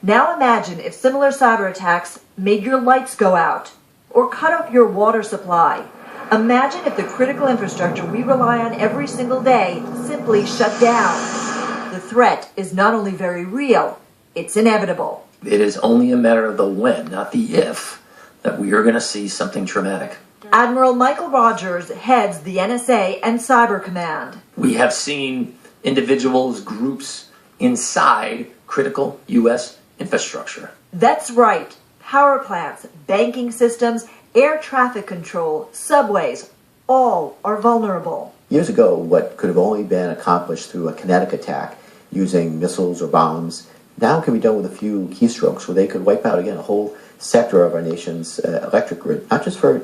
Now imagine if similar cyber attacks made your lights go out or cut off your water supply. Imagine if the critical infrastructure we rely on every single day simply shut down. The threat is not only very real, it's inevitable. It is only a matter of the when, not the if, that we are going to see something traumatic. Admiral Michael Rogers heads the NSA and Cyber Command. We have seen individuals, groups inside critical U.S. infrastructure. That's right. Power plants, banking systems, air traffic control, subways, all are vulnerable. Years ago, what could have only been accomplished through a kinetic attack using missiles or bombs now can be done with a few keystrokes where they could wipe out, again, a whole sector of our nation's electric grid, not just for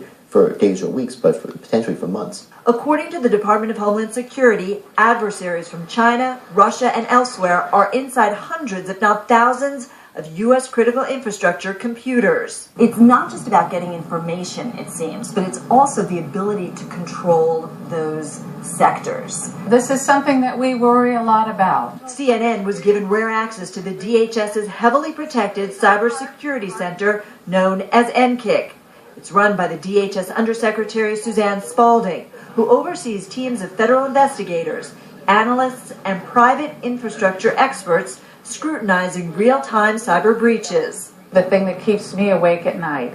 days or weeks, but potentially for months. According to the Department of Homeland Security, adversaries from China, Russia, and elsewhere are inside hundreds, if not thousands, of U.S. critical infrastructure computers. It's not just about getting information, it seems, but it's also the ability to control those sectors. This is something that we worry a lot about. CNN was given rare access to the DHS's heavily protected cybersecurity center known as NKIC. It's run by the DHS Undersecretary Suzanne Spalding, who oversees teams of federal investigators, analysts, and private infrastructure experts scrutinizing real-time cyber breaches. The thing that keeps me awake at night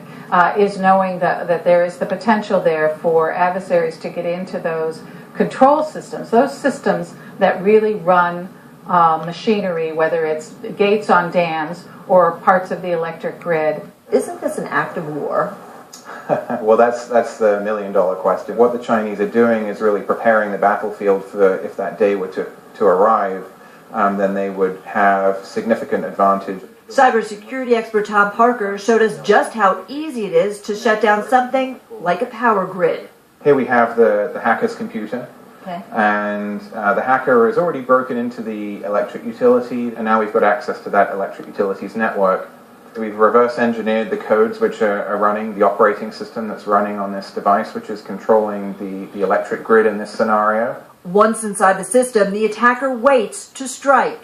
is knowing that there is the potential there for adversaries to get into those control systems, those systems that really run machinery, whether it's gates on dams or parts of the electric grid. Isn't this an act of war? Well, that's the million-dollar question. What the Chinese are doing is really preparing the battlefield for if that day were to arrive, then they would have significant advantage. Cybersecurity expert Tom Parker showed us just how easy it is to shut down something like a power grid. Here we have the hacker's computer. Okay. And the hacker has already broken into the electric utility, and now we've got access to that electric utility's network. We've reverse engineered the codes which are running, the operating system that's running on this device, which is controlling the electric grid in this scenario. Once inside the system, the attacker waits to strike,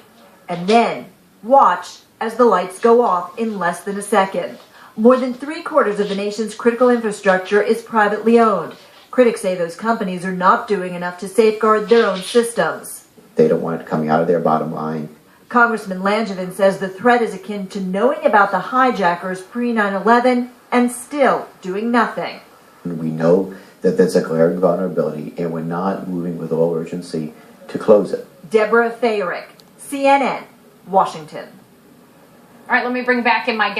and then watch as the lights go off in less than a second. More than 3/4 of the nation's critical infrastructure is privately owned. Critics say those companies are not doing enough to safeguard their own systems. They don't want it coming out of their bottom line. Congressman Langevin says the threat is akin to knowing about the hijackers pre-9/11 and still doing nothing. We know that there's a glaring vulnerability, and we're not moving with all urgency to close it. Deborah Fayerick, CNN, Washington. All right, let me bring back in my guest.